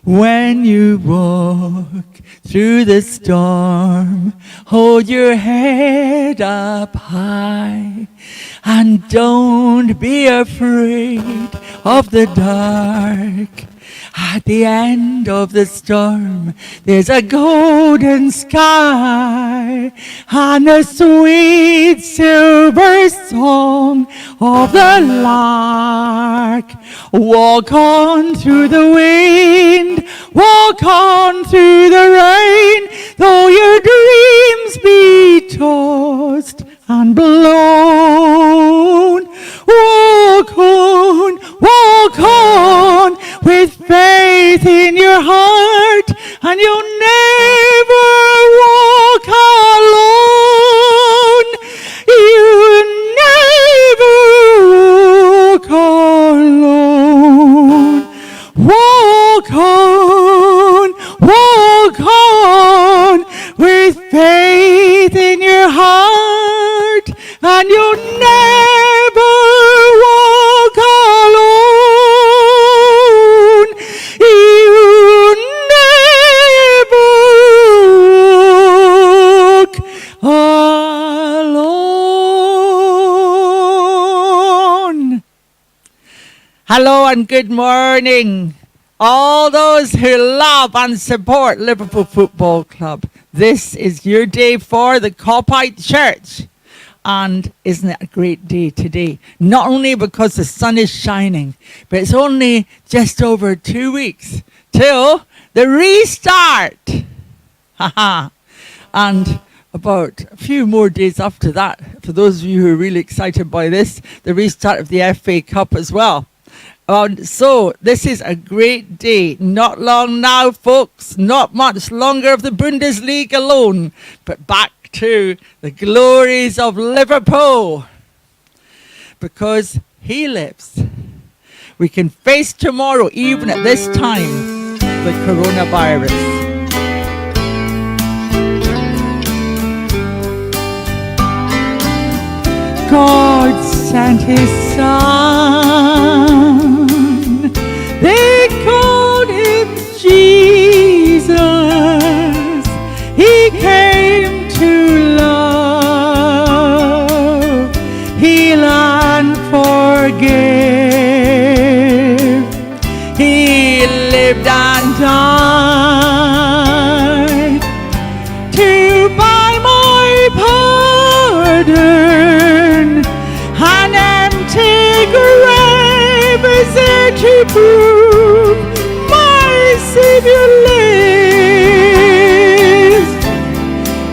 When you walk through the storm, hold your head up high and don't be afraid of the dark. At the end of the storm, there's a golden sky and a sweet silver song of the lark. Walk on through the wind, walk on through the rain, though your dreams be tossed and blown. Walk on with faith in your heart, and you'll never walk alone. You never walk alone. Walk on with faith in your heart, and you'll never walk alone. You never walk alone. Hello and good morning, all those who love and support Liverpool Football Club. This is your day for the Coppite Church. And isn't it a great day today? Not only because the sun is shining, but it's only just over 2 weeks till the restart. And about a few more days after that, for those of you who are really excited by this, the restart of the FA Cup as well. So this is a great day. Not long now, folks. Not much longer of the Bundesliga alone, but back to the glories of Liverpool. Because he lives, we can face tomorrow, even at this time, the coronavirus. God sent his son. They called him Jesus. He came to love, heal and forgive. He lived and died to buy my pardon. An empty grave is there to prove my Savior lives.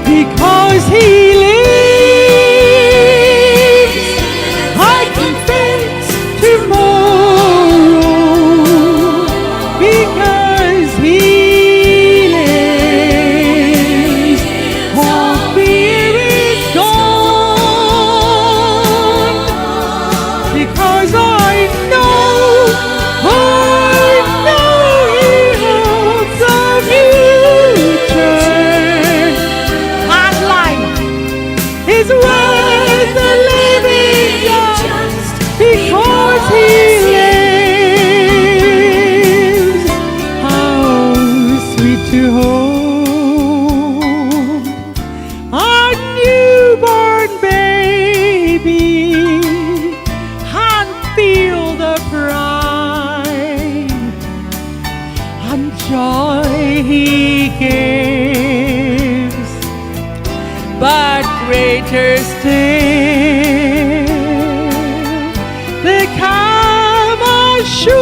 Because he lives, I can face tomorrow. Because he lives, all fear is gone. Because I know he holds the future. Is worth the living just because he lives. How sweet to hold a newborn baby and feel the pride and joy he gives. But greater still, the calm assurance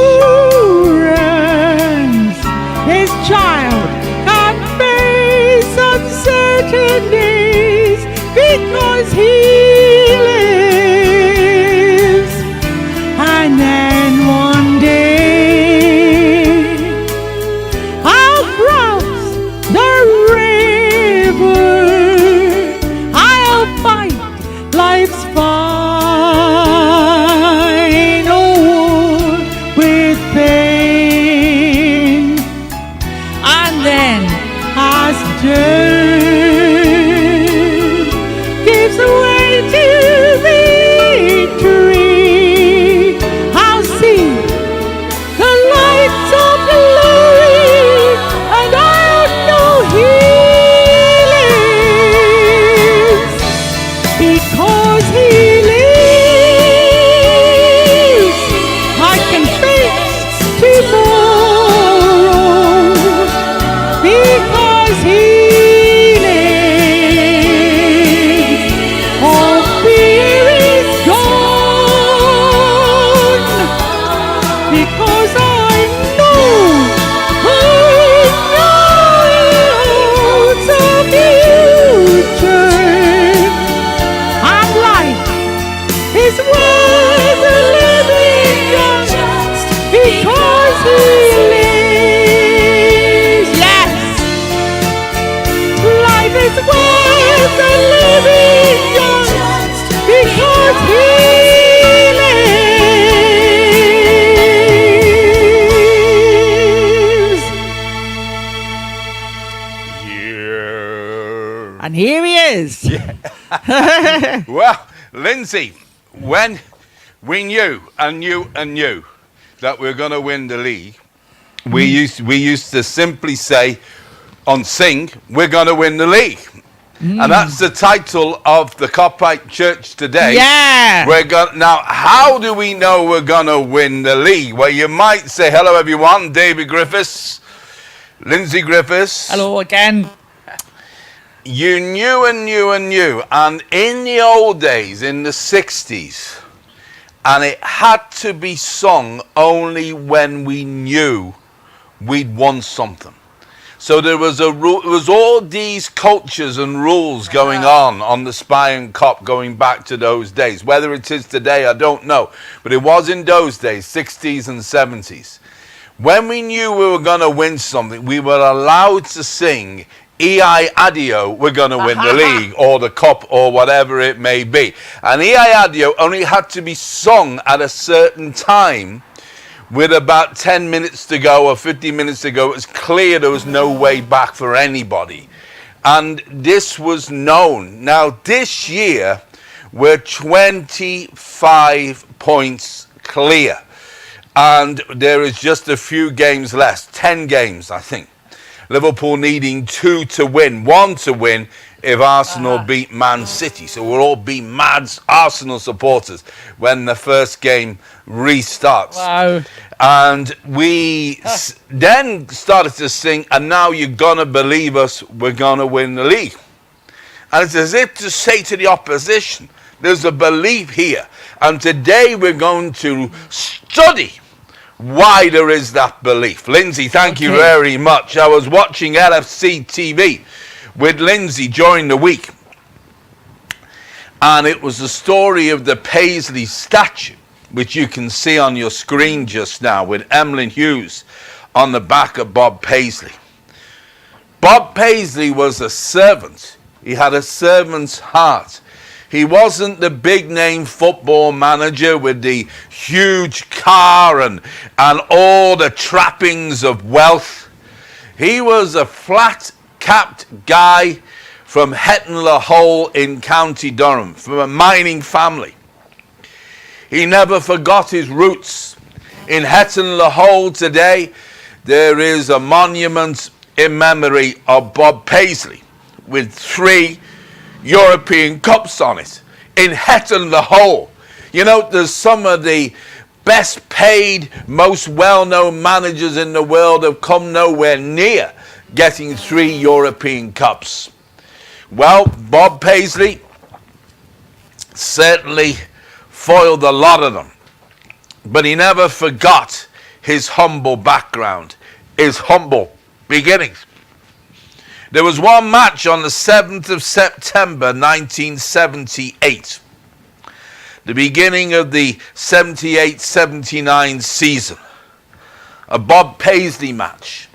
his child can face uncertainties because he lives. And then one day I'll cross the river, life's final war with pain. And then as death gives way His words are living just because He lives. Yes. Life is worth the living just because He lives. Yeah. And here He is. Well, Lindsay, when we knew that we were going to win the league, we used to simply say on Sing, we're going to win the league. And that's the title of the Copite Church today. Yeah. Now, how do we know we're going to win the league? Well, you might say, hello, everyone. David Griffiths, Lindsay Griffiths. Hello again. You knew. And in the old days, in the 60s, and it had to be sung only when we knew we'd won something. So there was a rule. It was all these cultures and rules going on the Spion Cup going back to those days. Whether it is today, I don't know. But it was in those days, 60s and 70s. When we knew we were going to win something, we were allowed to sing EI Adio, we're going to win the league, or the cup, or whatever it may be. And EI Adio only had to be sung at a certain time, with about 10 minutes to go or 15 minutes to go. It was clear there was no way back for anybody. And this was known. Now, this year, we're 25 points clear. And there is just a few games left, 10 games, I think. Liverpool needing 2 to win, 1 to win if Arsenal beat Man City. So we'll all be mad Arsenal supporters when the first game restarts. Wow. And we then started to sing, and now you're going to believe us, we're going to win the league. And it's as if to say to the opposition, there's a belief here. And today we're going to study why there is that belief. Lindsay, thank you very much. I was watching LFC TV with Lindsay during the week, and it was the story of the Paisley statue, which you can see on your screen just now, with Emlyn Hughes on the back of Bob Paisley. Bob Paisley was a servant. He had a servant's heart. He wasn't the big-name football manager with the huge car and all the trappings of wealth. He was a flat-capped guy from Hetton-le-Hole in County Durham, from a mining family. He never forgot his roots. In Hetton-le-Hole today, there is a monument in memory of Bob Paisley with 3 European Cups on it in Hetton-le-Hole. You know, there's some of the best paid, most well-known managers in the world have come nowhere near getting 3 European Cups. Well, Bob Paisley certainly foiled a lot of them, but he never forgot his humble background, his humble beginnings. There was one match on the 7th of September 1978, the beginning of the 78-79 season, a Bob Paisley match.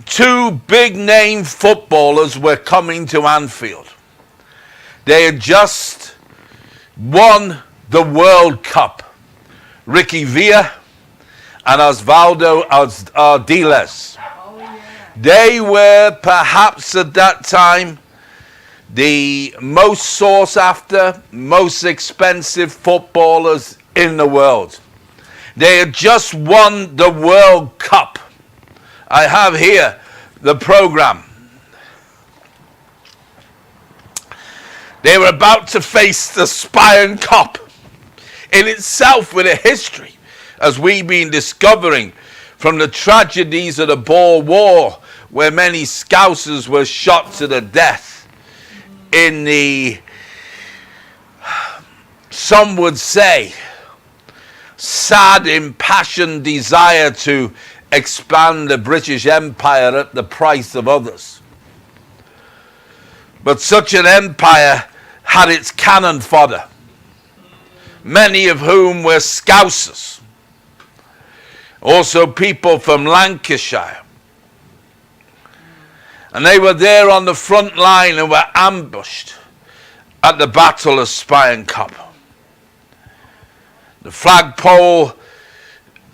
2 big-name footballers were coming to Anfield. They had just won the World Cup, Ricky Villa and Osvaldo Ardiles. They were perhaps at that time the most sought after, most expensive footballers in the world. They had just won the World Cup. I have here the program. They were about to face the Spion Cup, in itself with a history, as we've been discovering from the tragedies of the Boer War, where many Scousers were shot to the death in the, some would say, sad, impassioned desire to expand the British Empire at the price of others. But such an empire had its cannon fodder. many of whom were Scousers. Also people from Lancashire. And they were there on the front line and were ambushed at the Battle of Spion Kop. The flagpole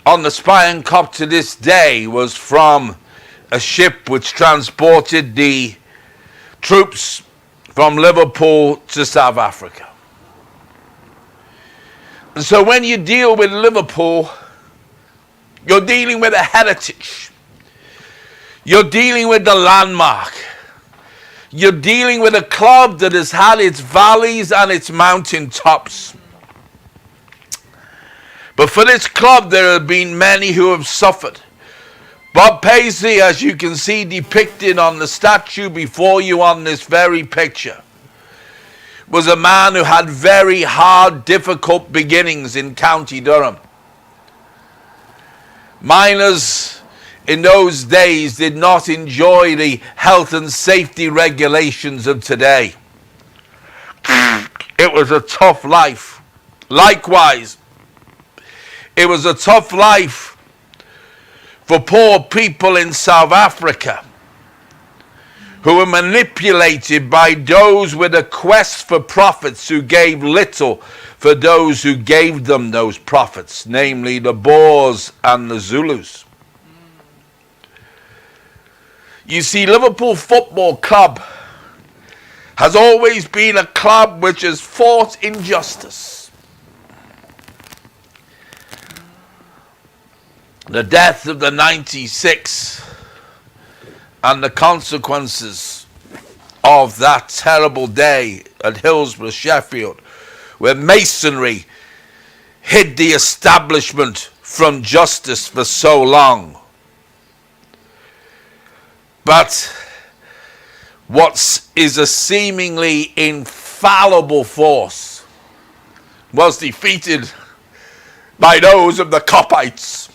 on the Spion Kop to this day was from a ship which transported the troops from Liverpool to South Africa. And so when you deal with Liverpool, you're dealing with a heritage. You're dealing with the landmark. You're dealing with a club that has had its valleys and its mountain tops. But for this club, there have been many who have suffered. Bob Paisley, as you can see depicted on the statue before you on this very picture, was a man who had very hard, difficult beginnings in County Durham. Miners in those days did not enjoy the health and safety regulations of today. It was a tough life. Likewise, it was a tough life for poor people in South Africa who were manipulated by those with a quest for profits who gave little for those who gave them those profits, namely the Boers and the Zulus. You see, Liverpool Football Club has always been a club which has fought injustice. The death of the 96 and the consequences of that terrible day at Hillsborough, Sheffield, where masonry hid the establishment from justice for so long. But what is a seemingly infallible force was defeated by those of the Kopites.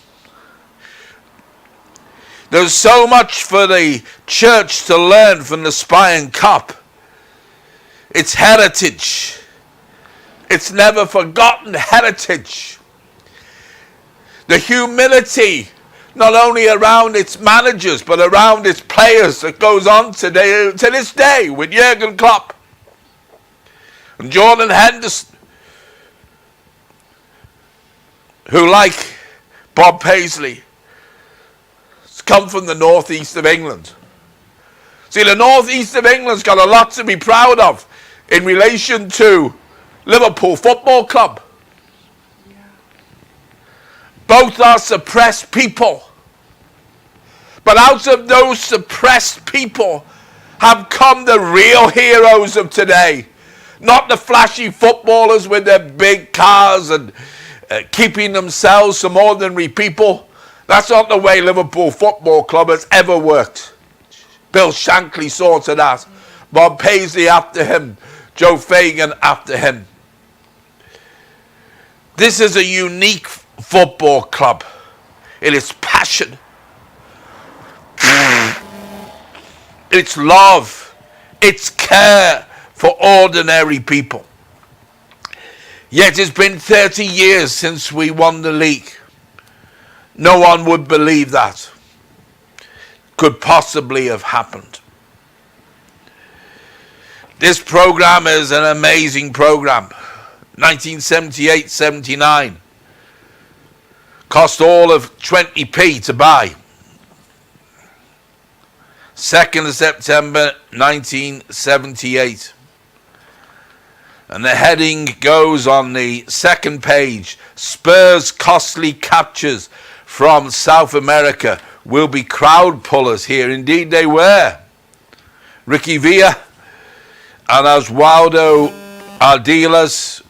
There's so much for the church to learn from the Spion Kop. Its heritage. Its never forgotten heritage. The humility, not only around its managers, but around its players that goes on to this day with Jurgen Klopp and Jordan Henderson, who, like Bob Paisley, come from the northeast of England. See, the northeast of England's got a lot to be proud of in relation to Liverpool Football Club. Yeah. Both are suppressed people. But out of those suppressed people have come the real heroes of today. Not the flashy footballers with their big cars and keeping themselves some ordinary people. That's not the way Liverpool Football Club has ever worked. Bill Shankly saw to that. Bob Paisley after him. Joe Fagan after him. This is a unique football club. It is passion. It's love. It's care for ordinary people. Yet it's been 30 years since we won the league. No one would believe that could possibly have happened. This program is an amazing program. 1978-79. Cost all of 20p to buy. 2nd of September 1978. And the heading goes on the second page. Spurs costly captures from South America will be crowd pullers here. Indeed they were. Ricky Villa and Oswaldo Ardiles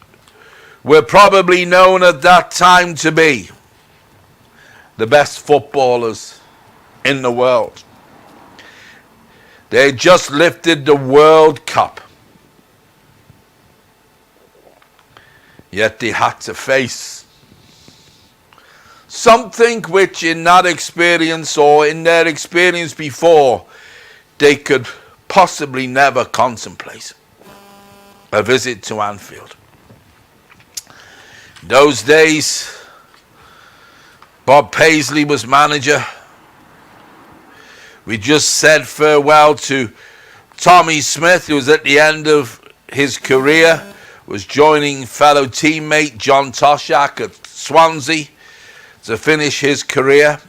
were probably known at that time to be the best footballers in the world. They had just lifted the World Cup. Yet they had to face something which in that experience or in their experience before they could possibly never contemplate. A visit to Anfield. Those days, Bob Paisley was manager. We just said farewell to Tommy Smith, who was at the end of his career, was joining fellow teammate John Toshack at Swansea to finish his career.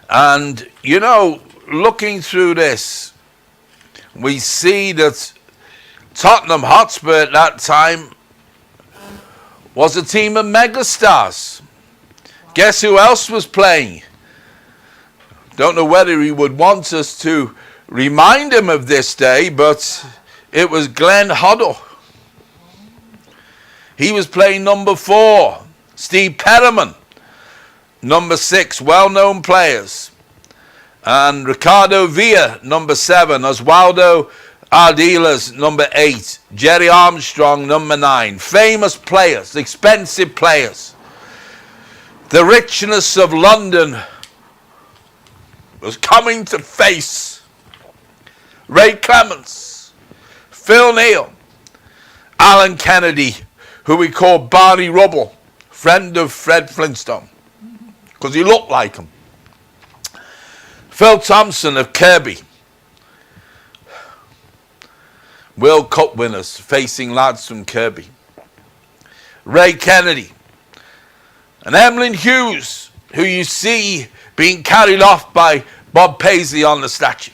And, you know, looking through this, we see that Tottenham Hotspur at that time was a team of megastars. Guess who else was playing? Don't know whether he would want us to remind him of this day, but it was Glenn Hoddle. He was playing number 4. Steve Perriman, number 6, well-known players. And Ricardo Villa, number 7. Oswaldo Ardiles, number 8. Jerry Armstrong, number 9. Famous players, expensive players. The richness of London was coming to face Ray Clements, Phil Neal, Alan Kennedy, who we call Barney Rubble, friend of Fred Flintstone, because he looked like him. Phil Thompson of Kirby. World Cup winners facing lads from Kirby. Ray Kennedy. And Emlyn Hughes, who you see being carried off by Bob Paisley on the statue.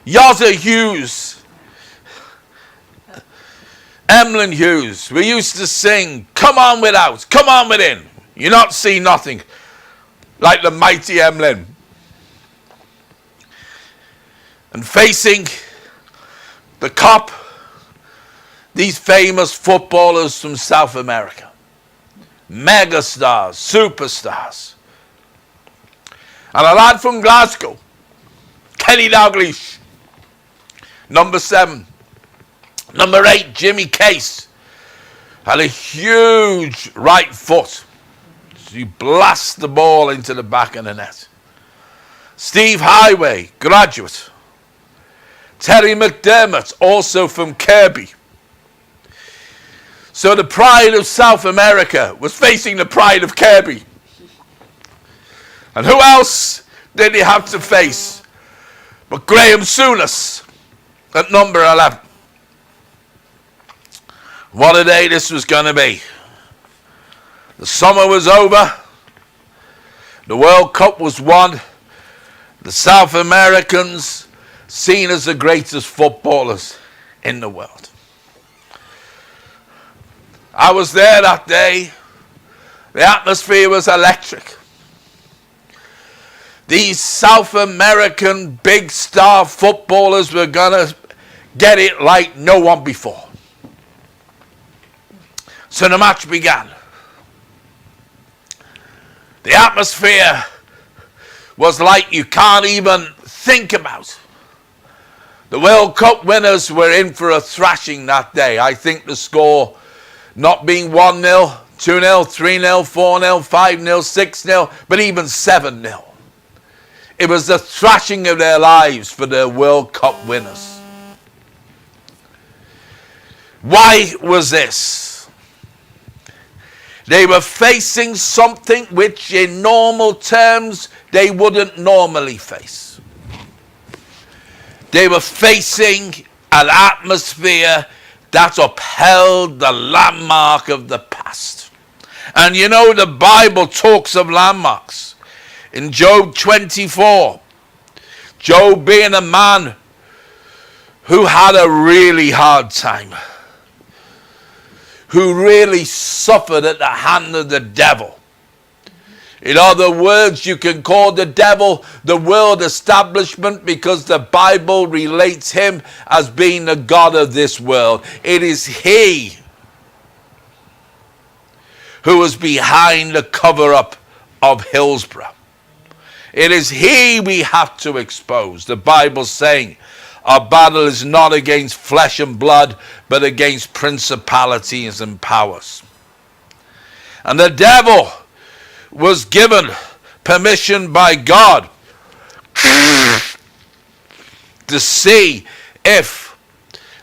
Yozza Hughes. Emlyn Hughes. We used to sing, "Come on without, come on within. You not see nothing like the mighty Emlyn." And facing the Kop, these famous footballers from South America. Megastars, superstars. And a lad from Glasgow, Kenny Dalglish, number 7. Number 8, Jimmy Case, had a huge right foot. So he blasts the ball into the back of the net. Steve Highway, graduate. Terry McDermott, also from Kirby. So the pride of South America was facing the pride of Kirby. And who else did he have to face but Graham Souness at number 11? What a day this was going to be. The summer was over. The World Cup was won. The South Americans seen as the greatest footballers in the world. I was there that day. The atmosphere was electric. These South American big star footballers were going to get it like no one before. So the match began. The atmosphere was like you can't even think about. The World Cup winners were in for a thrashing that day. I think the score not being 1-0, 2-0, 3-0, 4-0, 5-0, 6-0, but even 7-0. It was the thrashing of their lives for the World Cup winners. Why was this? They were facing something which in normal terms they wouldn't normally face. They were facing an atmosphere that upheld the landmark of the past. And you know, the Bible talks of landmarks. In Job 24, Job being a man who had a really hard time, who really suffered at the hand of the devil. In other words, you can call the devil the world establishment because the Bible relates him as being the God of this world. It is he who was behind the cover-up of Hillsborough. It is he we have to expose. The Bible saying, our battle is not against flesh and blood, but against principalities and powers. And the devil was given permission by God to see if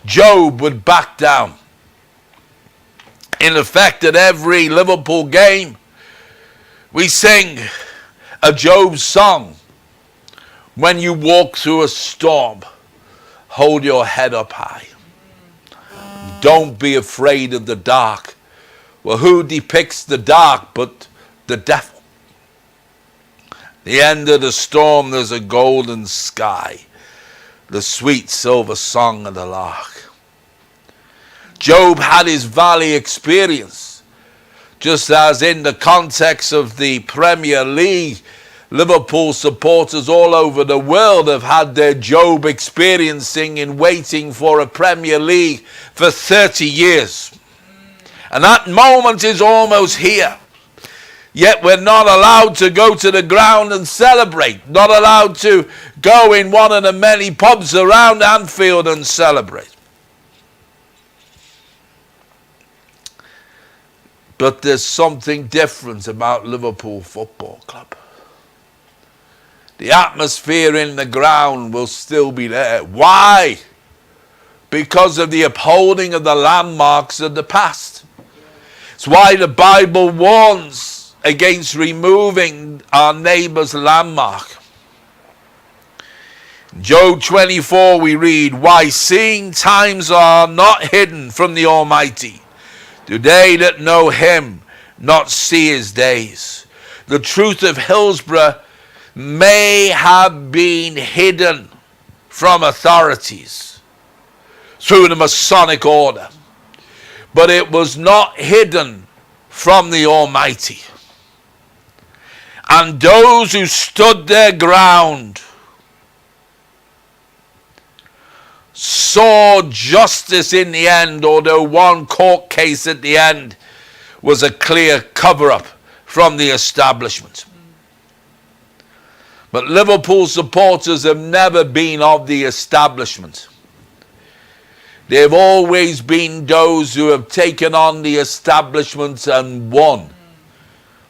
Job would back down. In effect, at every Liverpool game, we sing a Job song. When you walk through a storm, hold your head up high. Don't be afraid of the dark. Well, who depicts the dark but the devil? The end of the storm, there's a golden sky, the sweet silver song of the lark. Job had his valley experience, just as in the context of the Premier League, Liverpool supporters all over the world have had their Job experiencing in waiting for a Premier League for 30 years. And that moment is almost here. Yet we're not allowed to go to the ground and celebrate. Not allowed to go in one of the many pubs around Anfield and celebrate. But there's something different about Liverpool Football Club. The atmosphere in the ground will still be there. Why? Because of the upholding of the landmarks of the past. It's why the Bible warns against removing our neighbor's landmark. In Job 24 we read, why seeing times are not hidden from the Almighty, do they that know him not see his days? The truth of Hillsborough may have been hidden from authorities through the Masonic order, but it was not hidden from the Almighty. And those who stood their ground saw justice in the end, although one court case at the end was a clear cover-up from the establishment. But Liverpool supporters have never been of the establishment. They've always been those who have taken on the establishment and won.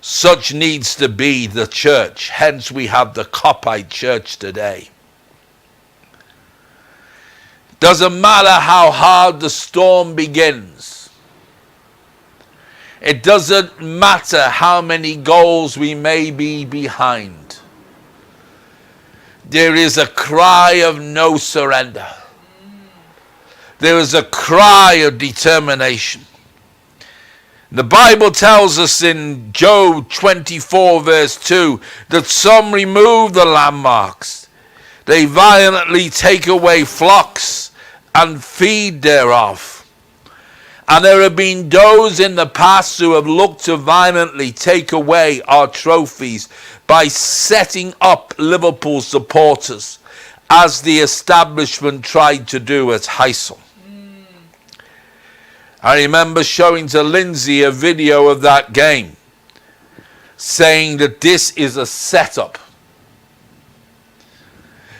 Such needs to be the church. Hence we have the Coppite Church today. Doesn't matter how hard the storm begins. It doesn't matter how many goals we may be behind. There is a cry of no surrender. There is a cry of determination. The Bible tells us in Job 24 verse 2 that some remove the landmarks. They violently take away flocks and feed thereof. And there have been those in the past who have looked to violently take away our trophies by setting up Liverpool supporters, as the establishment tried to do at Heysel. I remember showing to Lindsay a video of that game, saying that this is a setup.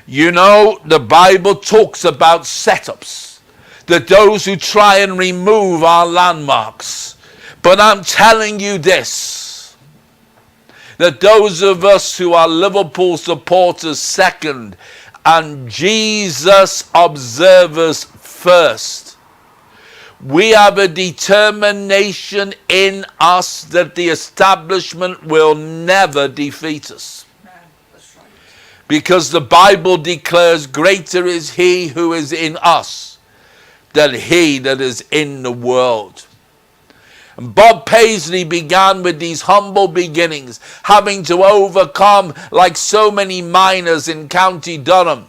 You know, the Bible talks about setups, that those who try and remove our landmarks. But I'm telling you this, that those of us who are Liverpool supporters second and Jesus observers first, we have a determination in us that the establishment will never defeat us. Because the Bible declares, greater is he who is in us than he that is in the world. And Bob Paisley began with these humble beginnings, having to overcome, like so many miners in County Durham,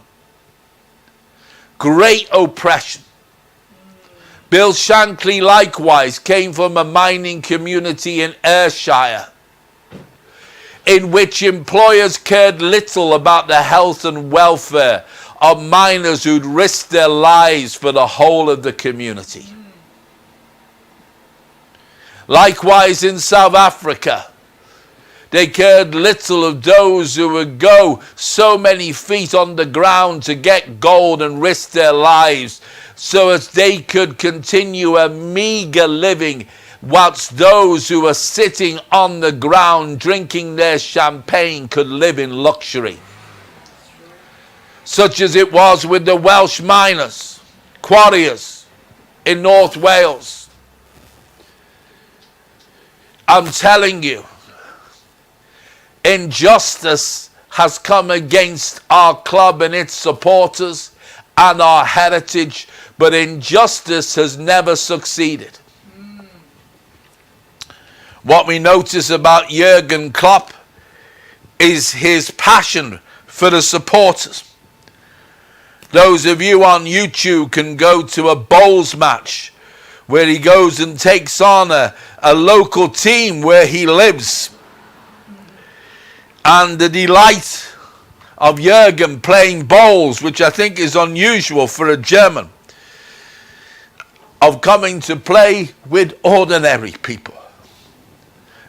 great oppression. Bill Shankly likewise came from a mining community in Ayrshire, in which employers cared little about the health and welfare of miners who'd risked their lives for the whole of the community. Likewise in South Africa, they cared little of those who would go so many feet on the ground to get gold and risk their lives so as they could continue a meager living, whilst those who were sitting on the ground drinking their champagne could live in luxury. Such as it was with the Welsh miners, quarriers in North Wales. I'm telling you, injustice has come against our club and its supporters and our heritage, but injustice has never succeeded. What we notice about Jurgen Klopp is his passion for the supporters. Those of you on YouTube can go to a bowls match where he goes and takes on a local team where he lives. And the delight of Jurgen playing bowls, which I think is unusual for a German, of coming to play with ordinary people.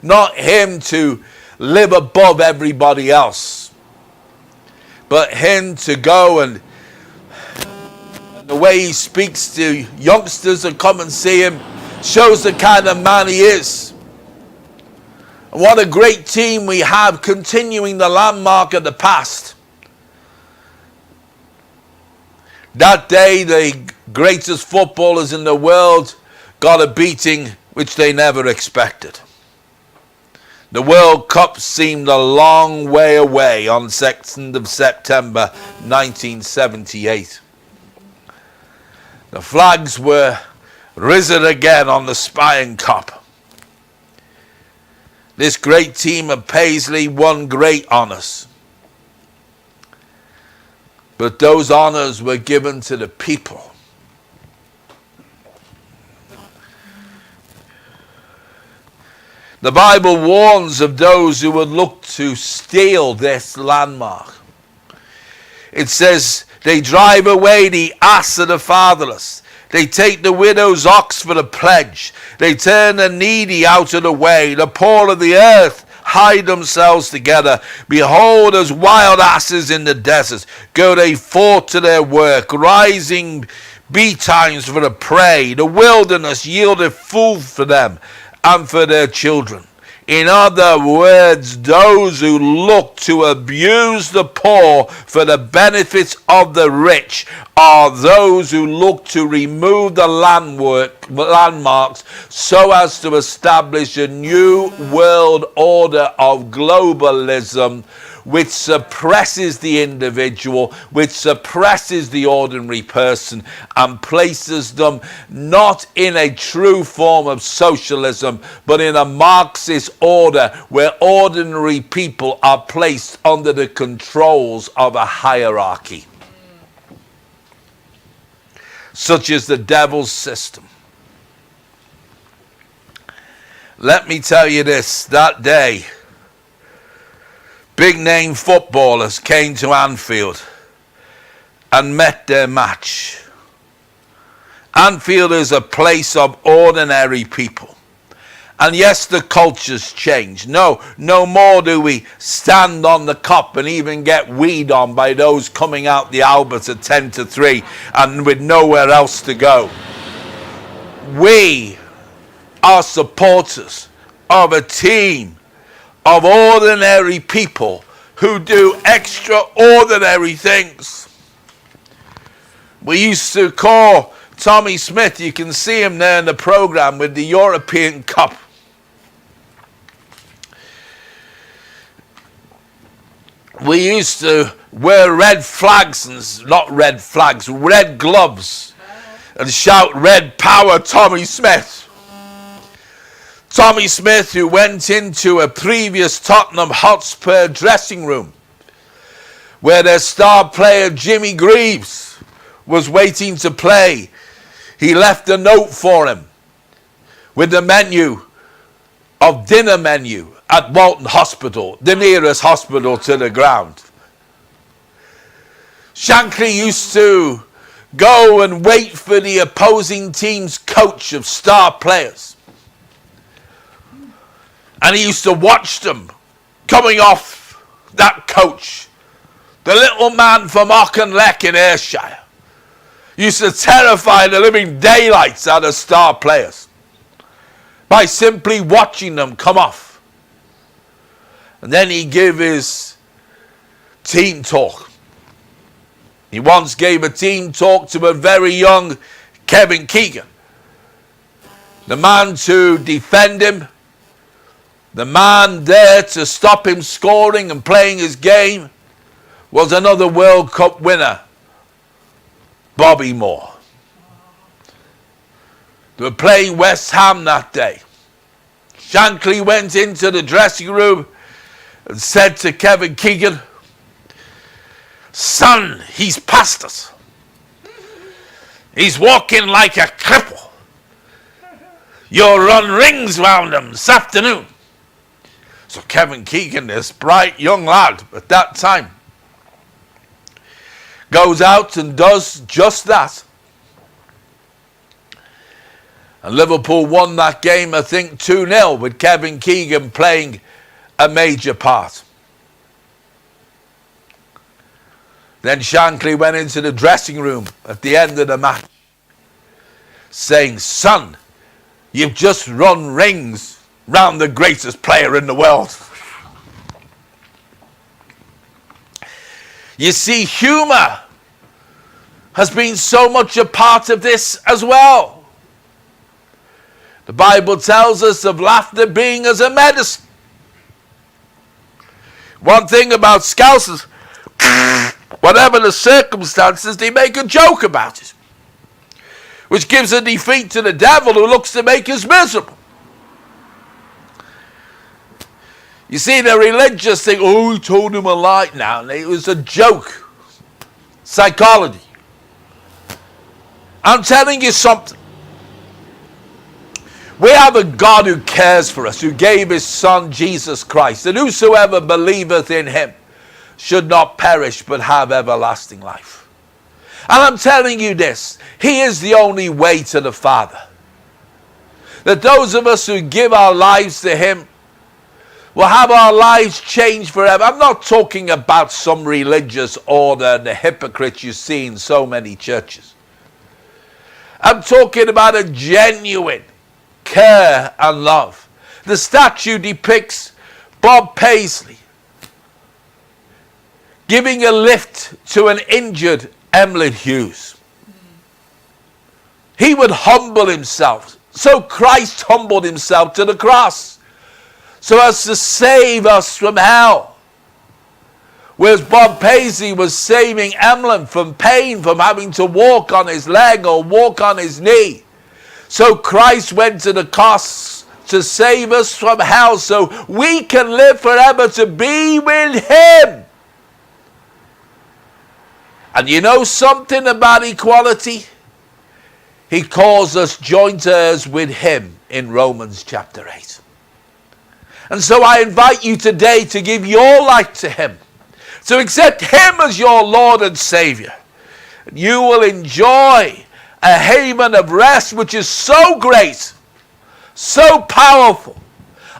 Not him to live above everybody else, but him to go and the way he speaks to youngsters that come and see him shows the kind of man he is. And what a great team we have, continuing the landmark of the past. That day, the greatest footballers in the world got a beating which they never expected. The World Cup seemed a long way away on 2nd of September 1978. The flags were risen again on the Spion Cup. This great team of Paisley won great honours. But those honours were given to the people. The Bible warns of those who would look to steal this landmark. It says, they drive away the ass of the fatherless. They take the widow's ox for a pledge. They turn the needy out of the way. The poor of the earth hide themselves together. Behold, as wild asses in the desert, go they forth to their work, rising betimes for the prey. The wilderness yieldeth food for them and for their children. In other words, those who look to abuse the poor for the benefits of the rich are those who look to remove the landmarks so as to establish a new world order of globalism, which suppresses the individual, which suppresses the ordinary person, and places them not in a true form of socialism, but in a Marxist order where ordinary people are placed under the controls of a hierarchy, such as the devil's system. Let me tell you this, that day, big name footballers came to Anfield and met their match. Anfield is a place of ordinary people. And yes, the culture's changed. No more do we stand on the cup and even get weed on by those coming out the Albert at 10 to 3 and with nowhere else to go. We are supporters of a team of ordinary people who do extraordinary things. We used to call Tommy Smith, you can see him there in the program with the European Cup. We used to wear red flags, and not red flags, red gloves, and shout "Red Power, Tommy Smith." Tommy Smith, who went into a previous Tottenham Hotspur dressing room where their star player Jimmy Greaves was waiting to play. He left a note for him with the dinner menu at Walton Hospital, the nearest hospital to the ground. Shankly used to go and wait for the opposing team's coach of star players. And he used to watch them coming off that coach. The little man from Auchinleck in Ayrshire used to terrify the living daylights out of star players by simply watching them come off. And then he gave his team talk. He once gave a team talk to a very young Kevin Keegan. The man to defend him The man there to stop him scoring and playing his game was another World Cup winner, Bobby Moore. They were playing West Ham that day. Shankly went into the dressing room and said to Kevin Keegan, "Son, he's past us. He's walking like a cripple. You'll run rings round him this afternoon." So Kevin Keegan, this bright young lad at that time, goes out and does just that. And Liverpool won that game, I think, 2-0, with Kevin Keegan playing a major part. Then Shankly went into the dressing room at the end of the match saying, "Son, you've just run rings round the greatest player in the world." You see, humor has been so much a part of this as well. The Bible tells us of laughter being as a medicine. One thing about Scousers, whatever the circumstances, they make a joke about it, which gives a defeat to the devil who looks to make us miserable. You see, the religious think, "Oh, he told him a lie." Now, it was a joke. Psychology. I'm telling you something. We have a God who cares for us, who gave his Son Jesus Christ, and whosoever believeth in him should not perish but have everlasting life. And I'm telling you this, he is the only way to the Father. That those of us who give our lives to him will have our lives changed forever. I'm not talking about some religious order and the hypocrites you see in so many churches. I'm talking about a genuine care and love. The statue depicts Bob Paisley giving a lift to an injured Emlyn Hughes. He would humble himself. So Christ humbled himself to the cross so as to save us from hell. Whereas Bob Paisley was saving Emlyn from pain, from having to walk on his leg or walk on his knee. So Christ went to the cross to save us from hell so we can live forever to be with him. And you know something about equality? He calls us joint heirs with him in Romans chapter 8. And so I invite you today to give your life to him, to accept him as your Lord and Savior. You will enjoy a haven of rest which is so great, so powerful.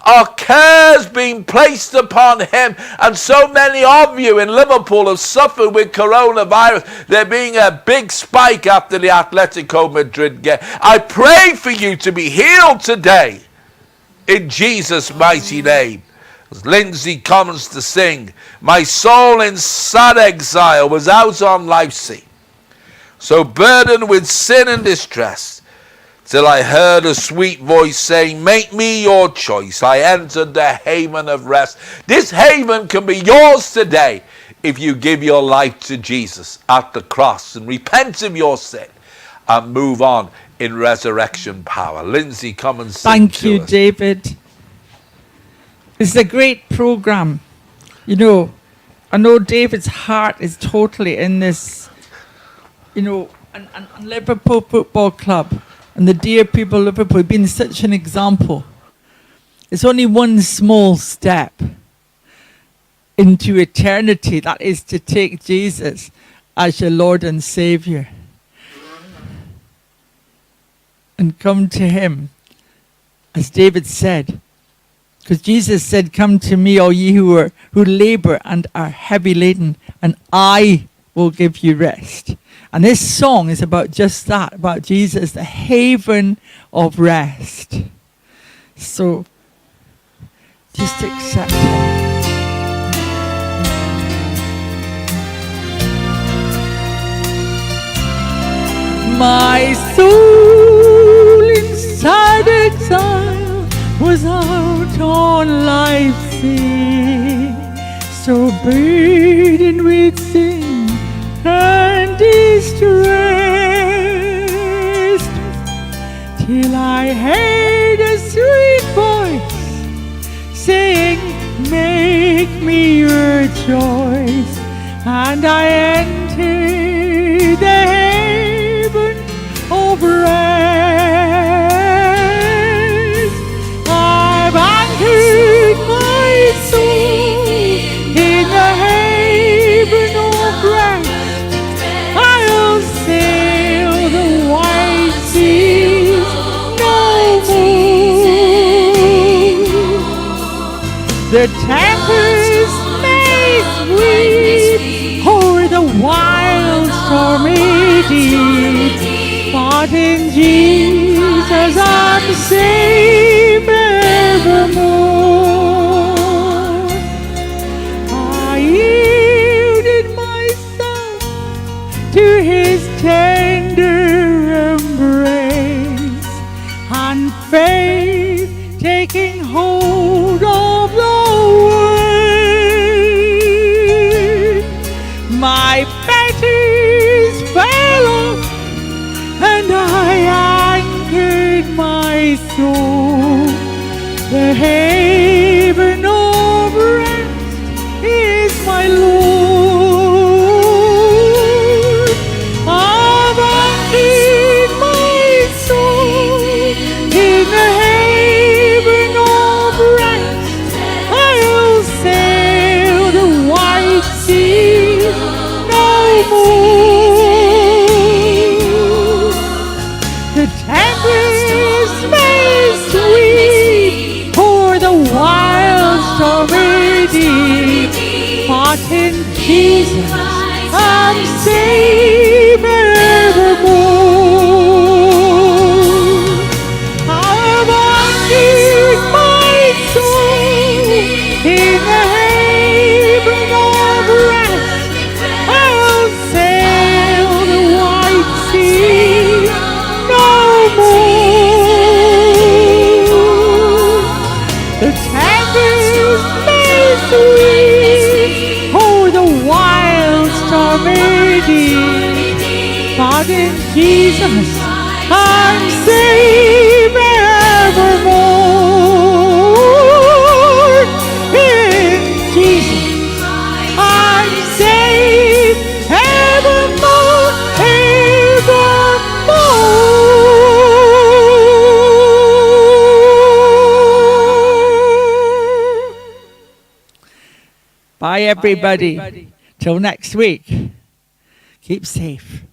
Our cares being placed upon him, and so many of you in Liverpool have suffered with coronavirus. There being a big spike after the Atletico Madrid game. I pray for you to be healed today in Jesus' mighty name. As Lindsay comes to sing, "My soul in sad exile was out on life's sea, so burdened with sin and distress, till I heard a sweet voice saying, make me your choice. I entered the haven of rest." This haven can be yours today if you give your life to Jesus at the cross and repent of your sin and move on in resurrection power. Lindsay, come and sing Thank you, to us. David. It's a great program. You know, I know David's heart is totally in this, you know, and Liverpool Football Club and the dear people of Liverpool have been such an example. It's only one small step into eternity, that is to take Jesus as your Lord and Savior and come to him, as David said. Because Jesus said, "Come to me, all ye who labor and are heavy laden, and I will give you rest." And this song is about just that, about Jesus, the haven of rest. So just accept him. My soul inside exile was out on life's sea, so burdened with sin and distress, till I heard a sweet voice saying, make me your choice, and I entered the haven of rest. I've anchored my soul in the haven of rest. I'll sail the wide seas no more. The tempest may sweep o'er the wild stormy deep, but in Jesus I'm safe evermore. I yielded myself to His tender embrace, and faith taking hold of the word, my fetters fell off, and I anchored my soul. The haven of rest is my Lord. I've anchored my soul in the haven of rest. I'll sail the wide sea no more. The tempest may sweep o'er the wild stormy deep, but in Jesus I'm safe evermore. I've anchored my soul in the haven of rest. I'll sail the wide sea no more. The tempest may sweep o'er the wild stormy deep, but in Jesus I'm safe evermore. In Jesus I'm safe evermore, evermore. Bye, everybody. Till next week. Keep safe.